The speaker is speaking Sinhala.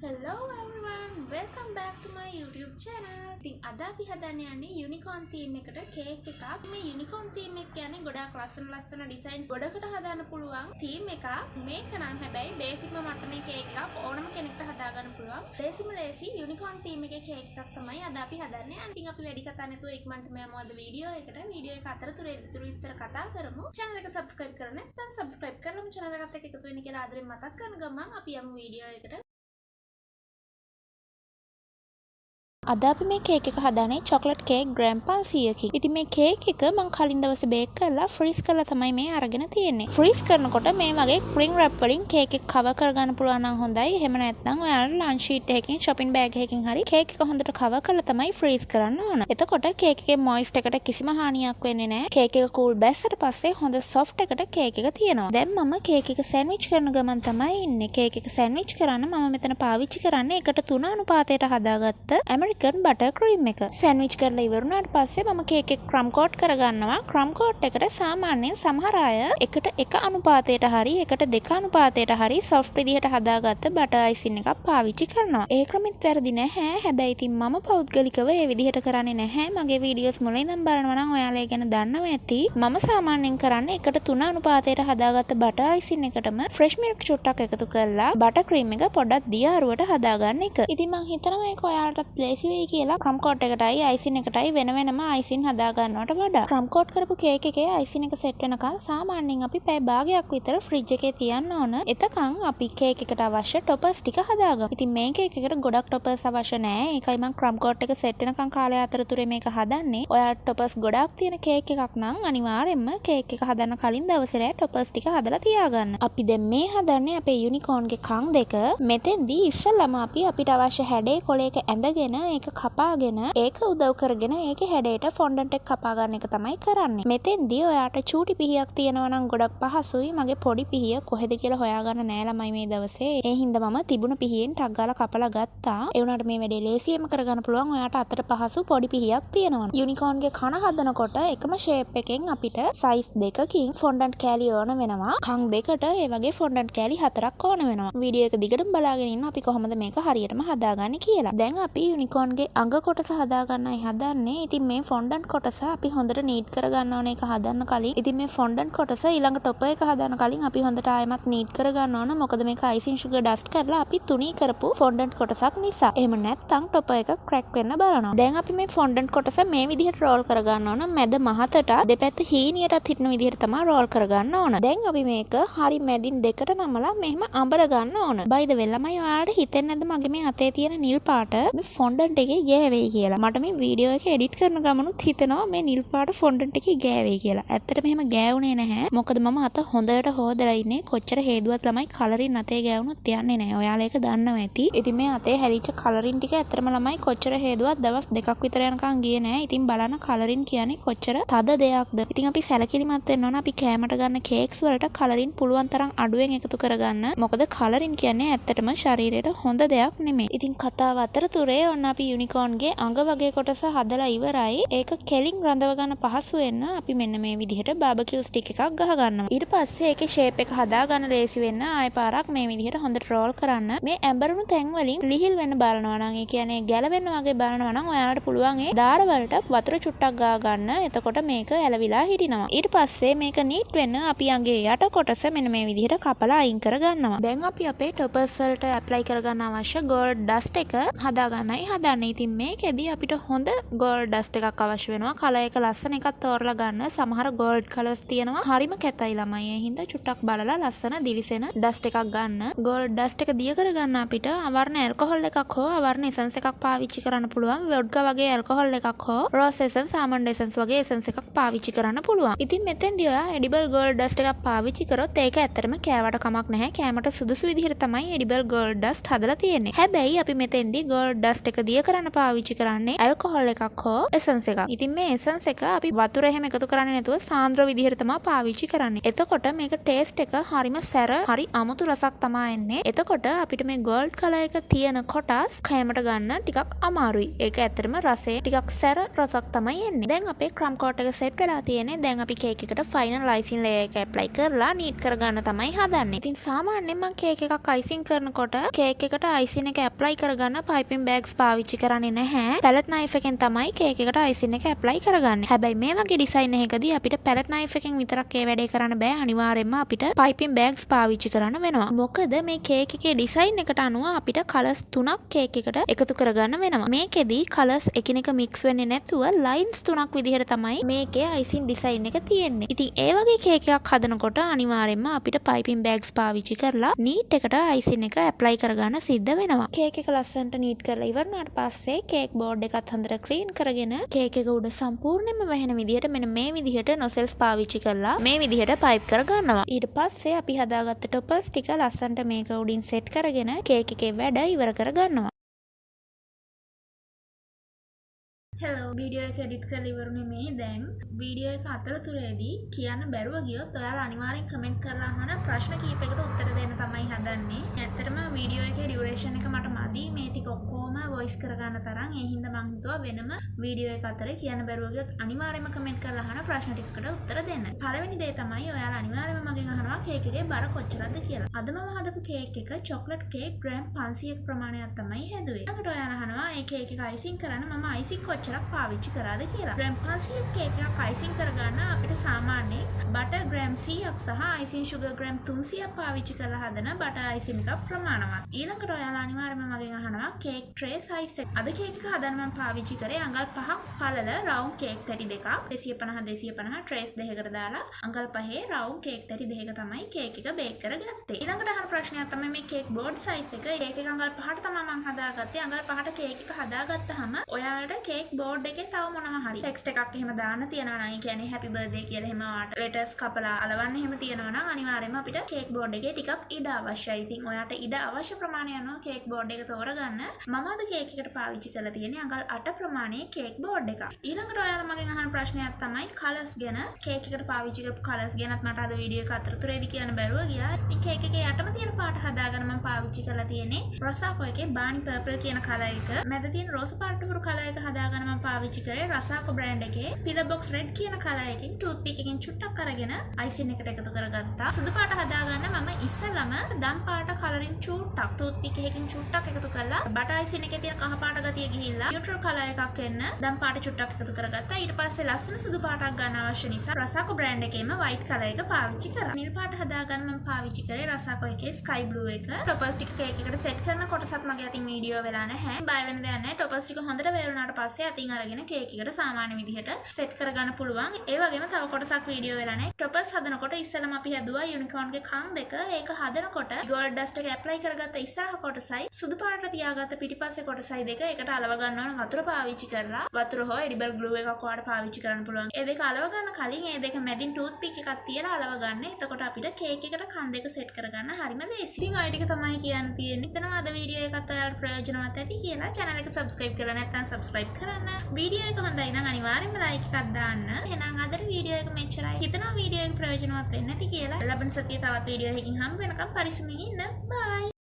Hello everyone, welcome back to my YouTube channel. ඉතින් අද අපි හදන්න යන්නේ යුනිකෝර්න් තීම් එකට කේක් එකක්. මේ යුනිකෝර්න් තීම් එක කියන්නේ ගොඩාක් ලස්සන ඩිසයින්ස් ගොඩකට හදාන්න පුළුවන් තීම් එකක්. මේක නම් හැබැයි බේසික්ම මට්ටමේ කේක් එකක් ඕනම කෙනෙක්ට හදා ගන්න පුළුවන්. ලේසි යුනිකෝර්න් තීම් එකේ කේක් එකක් තමයි අද අපි හදන්නේ. ඉතින් අපි වැඩි කතා නැතුව ඉක්මනට යමු අද වීඩියෝ එකට. වීඩියෝ එක අතරතුර ඉතුරු විස්තර කතා කරමු. channel එක subscribe කරන්න නැත්නම් subscribe කරලා channel එකත් එක්ක එකතු වෙන්න කියලා ආදරෙන් මතක් කරන ගමන් අපි යමු වීඩියෝ එකට. අද අපි මේ කේක් එක හදාන්නේ චොක්ලට් කේක් ග්‍රෑම් 500කින්. ඉතින් මේ කේක් එක මම කලින් දවසේ බේක් කරලා ෆ්‍රීස් කරලා තමයි මේ අරගෙන තියෙන්නේ. ෆ්‍රීස් කරනකොට මේ වගේ ක්ලින් රැප් වලින් කේක් එක කවර් කරගන්න පුළුවන් නම් හොඳයි. එහෙම නැත්නම් ඔයාලා ලන්ච් ෂීට් එකකින් shopping bag එකකින් හරි කේක් එක හොඳට කවර් කරලා තමයි ෆ්‍රීස් කරන්න ඕන. එතකොට කේක් එකේ මොයිස්ට් එකට කිසිම හානියක් වෙන්නේ නැහැ. කේක් එක කූල් බැස්සට පස්සේ හොඳ සොෆ්ට් එකට කේක් එක තියෙනවා. දැන් මම කේක් එක සෑන්ඩ්විච් කරන ගමන් තමයි ඉන්නේ. කේක් එක සෑන්ඩ්විච් කරන්න මම මෙතන පාවිච්චි කරන්නේ 1:3 අනුපාතයට හදාගත්ත ඇමරිකන් බටර් ක්‍රීම් එක. සෑන්ඩ්විච් කරලා ඉවරුණාට පස්සේ මම කේක් එක ක්‍රම් කෝට් කරගන්නවා. ක්‍රම් කෝට් එකට සාමාන්‍යයෙන් සමහර අය 1:1 අනුපාතයට හරි 1:2 අනුපාතයට හරි සොෆ්ට් විදිහට හදාගත්ත බටර් අයිසින් එකක් පාවිච්චි කරනවා. ඒ ක්‍රමෙත් වැරදි නැහැ. හැබැයි ඉතින් මම පෞද්ගලිකව ඒ විදිහට කරන්නේ නැහැ. මගේ වීඩියෝස් මුලින් ඉඳන් බලනවා නම් ඔයාලා ගැන දන්නවා ඇති. මම සාමාන්‍යයෙන් කරන්නේ 1:3 අනුපාතයට හදාගත්ත බටර් අයිසින් එකටම ෆ්‍රෙෂ් මිල්ක් චුට්ටක් එකතු කරලා බටර් ක්‍රීම් එක පොඩ්ඩක් දියාරුවට හදාගන්න එක. ඉතින් මම හිතනවා මේක ඔයාලටත් ලේසි වෙයි කියලා ක්‍රම් කෝට් එකටයි අයිසින් එකටයි වෙන වෙනම අයිසින් හදා ගන්නවට වඩා ක්‍රම් කෝට් කරපු කේක් එකේ අයිසින් එක සෙට් වෙනකන් සාමාන්‍යයෙන් අපි පැය භාගයක් විතර ෆ්‍රිජ් එකේ තියන්න ඕන. එතකන් අපි කේක් එකට අවශ්‍ය ටොපර්ස් ටික හදාගමු. ඉතින් මේ කේක් එකට ගොඩක් ටොපර්ස් අවශ්‍ය නැහැ. ඒකයි මම ක්‍රම් කෝට් එක සෙට් වෙනකන් කාලය අතරතුරේ මේක හදන්නේ. ඔයාලට ටොපර්ස් ගොඩක් තියෙන කේක් එකක් නම් අනිවාර්යයෙන්ම කේක් එක හදන්න කලින් දවසේ රෑ ටොපර්ස් ටික හදලා තියාගන්න. අපි දැන් මේ හදන්නේ අපේ යුනිකෝර්න්ගේ කන් දෙක. මෙතෙන්දී ඉස්සෙල්ලාම අපි අපිට අවශ්‍ය හැඩේ කොලයක ඇඳගෙන ඒක කපාගෙන ඒක උදව් කරගෙන ඒකේ හැඩයට ෆොන්ඩන්ට් එක කපා ගන්න එක තමයි කරන්නේ. මෙතෙන්දී ඔයාට චූටි පිහියක් තියෙනවා නම් ගොඩක් පහසුයි. මගේ පොඩි පිහිය කොහෙද කියලා හොයාගන්න නෑ ළමයි මේ දවසේ. ඒ හින්දා මම තිබුණු පිහියෙන් ටක් ගාලා කපලා ගත්තා. ඒ වුණාට මේ වැඩේ ලේසියෙන්ම කරගන්න පුළුවන්. ඔයාට අතට පහසු පොඩි පිහියක් තියෙනවා. යුනිකෝර්න්ගේ කන හදනකොට එකම ෂේප් එකෙන් අපිට සයිස් දෙකකින් ෆොන්ඩන්ට් කෑලි ඕන වෙනවා. කන් දෙකට ඒ වගේ ෆොන්ඩන්ට් කෑලි 4ක් ඕන වෙනවා. වීඩියෝ එක දිගටම බලාගෙන ඉන්න අපි කොහොමද මේක හරියටම හදාගන්නේ කියලා. දැන් අපි යුනිකෝර්න්ගේ අඟ කොටස හදාගන්නයි හදන්නේ. ඉතින් මේ ෆොන්ඩන්ට් කොටස අපි හොඳට නීට් කරගන්න ඕනේ ඒක හදන්න කලින්. ඉතින් මේ ෆොන්ඩන්ට් කොටස ඊළඟ ටොප් එක හදන්න කලින් අපි හොඳට ආයෙමත් නීට් කරගන්න ඕන. මොකද මේක අයිසින් සුගර් ඩස්ට් කරලා අපි තුනී කරපු ෆොන්ඩන්ට් කොටසක් නිසා. එහෙම නැත්නම් ටොප් එක ක්‍රැක් වෙන්න බලනවා. දැන් අපි මේ ෆොන්ඩන්ට් කොටස මේ විදිහට රෝල් කරගන්න ඕන. මැද මහතට දෙපැත්ත හීනියටත් හිටින විදිහට තමයි රෝල් කරගන්න ඕන. දැන් අපි මේක හරි මැදින් දෙකට නමලා මෙහෙම අඹර ගන්න ඕන. by the way ළමයි ඔයාලට හිතෙන්නේ නැද්ද මගේ මේ අතේ තියෙන නිල් පාට මේ ෆොන්ඩන්ට් එකේ ගෑවෙයි කියලා. මට මේ වීඩියෝ එක එඩිට් කරන ගමනුත් හිතෙනවා මේ නිල් පාට ෆොන්ඩන්ට් එකේ ගෑවෙයි කියලා. ඇත්තටම එහෙම ගෑවුනේ නැහැ. මොකද මම අත හොඳට හොදලා ඉන්නේ. කොච්චර හේදුවත් ළමයි කලරින් අතේ ගෑවුනොත් යන්නේ නැහැ. ඔයාලා ඒක දන්නවා ඇති. ඉතින් මේ අතේ හැලිච්ච කලරින් ටික ඇත්තටම ළමයි කොච්චර හේදුවත් දවස් 2ක් විතර යනකම් ගියේ නැහැ. ඉතින් බලන්න කලරින් කියන්නේ කොච්චර තද දෙයක්ද. ඉතින් අපි සැලකිලිමත් වෙන්න ඕන. අපි කෑමට ගන්න කේක්ස් වලට කලරින් පුළුවන් තරම් අඩුවෙන් එකතු කරගන්න. මොකද කලරින් කියන්නේ ඇත්තටම ශරීරයට හොඳ දෙයක් නෙමෙයි. ඉතින් කතාව අතරතුරේ ඔන්න අපි යුනිකෝර්න්ගේ අඟ වගේ කොටස හදලා ඉවරයි. ඒක කෙලින් රඳව ගන්න පහසු වෙන්න අපි මෙන්න මේ විදිහට බාබකියු ස්ටික් එකක් ගහ ගන්නවා. ඊට පස්සේ ඒකේ ෂේප් එක හදා ගන්න ලේසි වෙන්න ආයෙ පාරක් මේ විදිහට හොඳට රෝල් කරන්න. මේ ඇඹරුණු තැන් වලින් ලිහිල් වෙන්න බලනවා නම් ඒ කියන්නේ ගැලවෙන්න වගේ බලනවා නම් ඔයාලට පුළුවන් ඒ දාර වලට වතුර චුට්ටක් ගා ගන්න. එතකොට මේක ඇලවිලා හිටිනවා. ඊට පස්සේ මේක නීට් වෙන්න අපි අඟේ යට කොටස මෙන්න මේ විදිහට කපලා අයින් කර ගන්නවා. දැන් අපි අපේ ටොපර්ස් වලට ඇප්ලයි කරගන්න අවශ්‍ය ගෝල්ඩ් ඩස්ට් එක හදා ගන්නයි හදන්නේ. ඉතින් මේකෙදී අපිට හොඳ ගෝල්ඩ් ඩස්ට් එකක් අවශ්‍ය වෙනවා. කලර් එක ලස්සන එකක් තෝරලා ගන්න. සමහර ගෝල්ඩ් කලර්ස් තියෙනවා. හරිම කැතයි ළමයි. ඒ හින්දා චුට්ටක් බලලා ලස්සන දිලිසෙන ඩස්ට් එකක් ගන්න. ගෝල්ඩ් ඩස්ට් එක දිය කරගන්න අපිට අවර්ණ ඇල්කොහොල් එකක් හෝ අවර්ණ එසන්ස් එකක් පාවිච්චි කරන්න පුළුවන්. වොඩ්කා වගේ ඇල්කොහොල් එකක් හෝ රෝස් එසන්ස්, ආමන්ඩ් එසන්ස් වගේ එසන්ස් එකක් පාවිච්චි කරන්න පුළුවන්. ඉතින් මෙතෙන්දී ඔයා එඩිබල් ගෝල්ඩ් ඩස්ට් එකක් පාවිච්චි කරොත් ඒක ඇත්තටම කෑවට කමක් නැහැ. කෑමට සුදුසු විදිහට තමයි එඩිබල් ගෝල්ඩ් ඩස්ට් හදලා තියෙන්නේ. හැබැයි අපි මෙතෙන්දී ගෝල්ඩ් ඩස්ට් එක දිය දිය කරන්න පාවිච්චි කරන්නේ ඇල්කොහොල් එකක් හෝ එසන්ස් එකක්. ඉතින් මේ එසන්ස් එක අපි වතුර එහෙම එකතු කරන්නේ නැතුව සාන්ද්‍ර විදිහට තමයි පාවිච්චි කරන්නේ. එතකොට මේක ටේස්ට් එක හරිම සැර හරි අමුතු රසක් තමයි එන්නේ. එතකොට අපිට මේ ගෝල්ඩ් කලර් එක තියෙන කොටස් කැමට ගන්න ටිකක් අමාරුයි. ඒක ඇත්තටම රසය ටිකක් සැර රසක් තමයි එන්නේ. දැන් අපේ ක්‍රම් කෝට් එක සෙට් වෙලා තියෙන්නේ. දැන් අපි කේක් එකට ෆයිනල් අයිසින් ලේයර් එක ඇප්ලයි කරලා නීට් කරගන්න තමයි හදන්නේ. ඉතින් සාමාන්‍යයෙන් මම කේක් එකක් අයිසින් කරනකොට කේක් එකට අයිසින් එක ඇප්ලයි කරගන්න පයිපින් බෑග්ස් පාවිච්චි කරන්නේ නැහැ. පැලට් නයිෆ් එකෙන් තමයි කේක් එකට අයිසින් එක ඇප්ලයි කරගන්නේ. හැබැයි මේ වගේ ඩිසයින් එකකදී අපිට පැලට් නයිෆ් එකෙන් විතරක් ඒ වැඩේ කරන්න බෑ. අනිවාර්යයෙන්ම අපිට පයිපින් බෑග්ස් පාවිච්චි කරන්න වෙනවා. මොකද මේ කේක් එකේ ඩිසයින් එකට අනුව අපිට කලර්ස් 3ක් කේක් එකට එකතු කරගන්න වෙනවා. මේකෙදී කලර්ස් එකිනෙක මික්ස් වෙන්නේ නැතුව ලයින්ස් 3ක් විදිහට තමයි මේකේ අයිසින් ඩිසයින් එක තියෙන්නේ. ඉතින් ඒ වගේ කේක් එකක් හදනකොට අනිවාර්යයෙන්ම අපිට පයිපින් බෑග්ස් පාවිච්චි කරලා නීට් එකට අයිසින් එක ඇප්ලයි කරගන්න සිද්ධ වෙනවා. කේක් එක ලස්සනට නීට් කරලා ඉවරනාට පස්සේ කේක් බෝඩ් එකත් හොඳට ක්ලීන් කරගෙන කේක් එක උඩ සම්පූර්ණයෙන්ම වැහෙන විදිහට මෙන්න මේ විදිහට නොසෙල්ස් පාවිච්චි කරලා මේ විදිහට පයිප් කරගන්නවා. ඊට පස්සේ අපි හදාගත්ත ටොපර්ස් ටික ලස්සනට මේක උඩින් සෙට් කරගෙන කේක් එකේ වැඩ ඉවර කරගන්නවා. හෙලෝ වීඩියෝ එක එඩිට් කරලා ඉවරුනේ මේ. දැන් වීඩියෝ එක අතරතුරේදී කියන්න බැරුව ගියොත් ඔයාලා අනිවාර්යෙන් කමෙන්ට් කරලා අහන ප්‍රශ්න කීපයකට උත්තර දෙන්න තමයි හදන්නේ. ඇත්තටම වීඩියෝ එකේ ඩියුරේෂන් එක මට මදි මේ ටික ඔක්කොම වොයිස් කරගන්න තරම්. ඒ හින්දා මං හිතුවා වෙනම වීඩියෝ එක අතරේ කියන්න බැරුව ගියොත් අනිවාර්යෙන්ම කමෙන්ට් කරලා අහන ප්‍රශ්න ටිකකට උත්තර දෙන්න. පළවෙනි දේ තමයි ඔයාලා අනිවාර්යෙන්ම මගෙන් අහනවා කේක් එකේ බර කොච්චරද කියලා. අද මම හදපු කේක් එක චොක්ලට් කේක් ග්‍රෑම් 500ක ප්‍රමාණයක් තමයි හැදුවේ. ඊට ඔයාලා අහනවා මේ කේක් එක අයිසින් කරන්න මම අයිසින් කොච්චරක් පාවිච්චි කරාද කියලා. ග්‍රෑම් 500 කේක් එකක් අයිසින් කරගන්න අපිට සාමාන්‍යයෙන් බටර් ග්‍රෑම් 100ක් සහ අයිසින් ෂුගර් ග්‍රෑම් 300ක් පාවිච්චි කරලා හදන බටර් අයිසින් එකක් ප්‍රමාණවත්. ඊළඟට ඔයාලා අනිවාර්යයෙන්ම මගෙන් අහනවා කේක් ට්‍රේ සයිස් එක. අද කේක් එක හදන්න මම පාවිච්චි කරේ අඟල් 5ක් පළල රවුන්ඩ් කේක් තැටි දෙකක් 250 ට්‍රේස් දෙකකට දාලා අඟල් 5 රවුන්ඩ් කේක් තැටි දෙකක තමයි කේක් එක බේක් කරගත්තේ. ඊළඟට අහන ප්‍රශ්නයක් තමයි මේ කේක් බෝඩ් සයිස් එක. කේක් එක අඟල් 5ට තමයි මම හදාගත්තේ. අඟල් 5ට කේක් එක හදාගත්තාම ඔයාලට කේක් බෝඩ් එකේ තව මොනවා හරි ටෙක්ස්ට් එකක් එහෙම දාන්න තියනවා නම් ඒ කියන්නේ හැපි බර්ත්ඩේ කියලා එහෙම ලෙටර්ස් කපලා අලවන්න එහෙම තියනවා නම් අනිවාර්යයෙන්ම අපිට කේක් බෝඩ් එකේ ටිකක් ඉඩ අවශ්‍යයි. ඉතින් ඔයාට ඉඩ අවශ්‍ය ප්‍රමාණය අනුව කේක් බෝඩ් එක තෝරගන්න. මම අද කේක් එකට පාවිච්චි කරලා තියෙන්නේ අඟල් 8 ප්‍රමාණයේ කේක් බෝඩ් එකක්. ඊළඟට ඔයාලා මගෙන් අහන ප්‍රශ්නයක් තමයි කලර්ස් ගැන. කේක් එකට පාවිච්චි කරපු කලර්ස් ගැනත් මට අද වීඩියෝ එක අතරතුරේදී කියන්න බැරුව ගියා. ඉතින් කේක් එකේ යටම තියෙන පාට හදාගන්න මම පාවිච්චි කරලා තියෙන්නේ රොසාකෝ එකේ බානි පර්පල් කියන කලර් එක. මැද තියෙන රෝස පාට හුරු කලර් එක හදාගන්න මම පාවිච්චි කරේ රසාකෝ බ්‍රෑන්ඩ් එකේ පිලර් බොක්ස් රෙඩ් කියන කලර් එකකින් ටූත් පික් එකකින් චුට්ටක් අරගෙන අයිසින් එකට එකතු කරගත්තා. සුදු පාට හදාගන්න මම ඉස්සෙල්ලම දම් පාට කලරින් චුට්ටක් ටූත් පික් එකකින් චුට්ටක් එකතු කරලා බටර් අයිසින් එකේ තියෙන කහ පාට ගතිය ගිහිල්ලා නියුට්‍රල් කලර් එකක් එන්න දම් පාට චුට්ටක් එකතු කරගත්තා. ඊට පස්සේ ලස්සන සුදු පාටක් ගන්න අවශ්‍ය නිසා රසාකෝ බ්‍රෑන්ඩ් එකේම වයිට් කලර් එක පාවිච්චි කරා. නිල් පාට හදාගන්න මම පාවිච්චි කරේ රසාකෝ එකේ ස්කයි බ්ලූ එක. ටොපර්ස් ටික කේක් එකට සෙට් කරන කොටසත් මගේ අතින් වීඩියෝ වෙලා නැහැ. බය වෙන දෙයක් නැහැ. ටොපර්ස් ටික හොඳට වේරුණාට පස්සේ අතින් අරගෙන කේක් එකට සාමාන්‍ය විදිහට සෙට් කරගන්න පුළුවන්. ඒ වගේම තව කොටසක් වීඩියෝ වෙලා නැහැ. ටොපර්ස් හදනකොට ඉස්සෙල්ලාම අපි හදුවා යුනිකෝර්න් ගේ කන් දෙක. ඒක හදනකොට ගෝල්ඩ් ඩස්ට් එක ඇප්ලයි කරගත්ත ඉස්සරහ කොටසයි සුදු පාට තියාගත්ත පිටිපස්සේ කොටසයි දෙක එකට අලව ගන්න ඕන වතුර පාවිච්චි කරලා. වතුර හෝ එඩිබල් ග්ලූ එකක් ඔයාලට පාවිච්චි කරන්න පුළුවන්. ඒ දෙක අලව ගන්න කලින් ඒ දෙක මැදින් ටූත් පික් එකක් තියලා අලව ගන්න. එතකොට අපිට කේක් එකට කන් දෙක සෙට් කරගන්න හරිම ලේසි. ඉතින් ඔය ටික තමයි කියන්න තියෙන්නේ. හිතනවා අද වීඩියෝ එකත් ඔයාලට ප්‍රයෝජනවත් ඇති කියලා. channel එක subscribe කරලා නැත්නම් subscribe කරන්න. වීඩියෝ එක හොඳයි නම් අනිවාර්යෙන්ම like එකක් දාන්න. එහෙනම් අද වීඩියෝ එක මෙච්චරයි. හිතනවා වීඩියෝ එක ප්‍රයෝජනවත් වෙන්න ඇති කියලා. ලබන සතියේ තවත් වීඩියෝ එකකින් හම්බ වෙනකම් පරිස්සමින් ඉන්න. bye.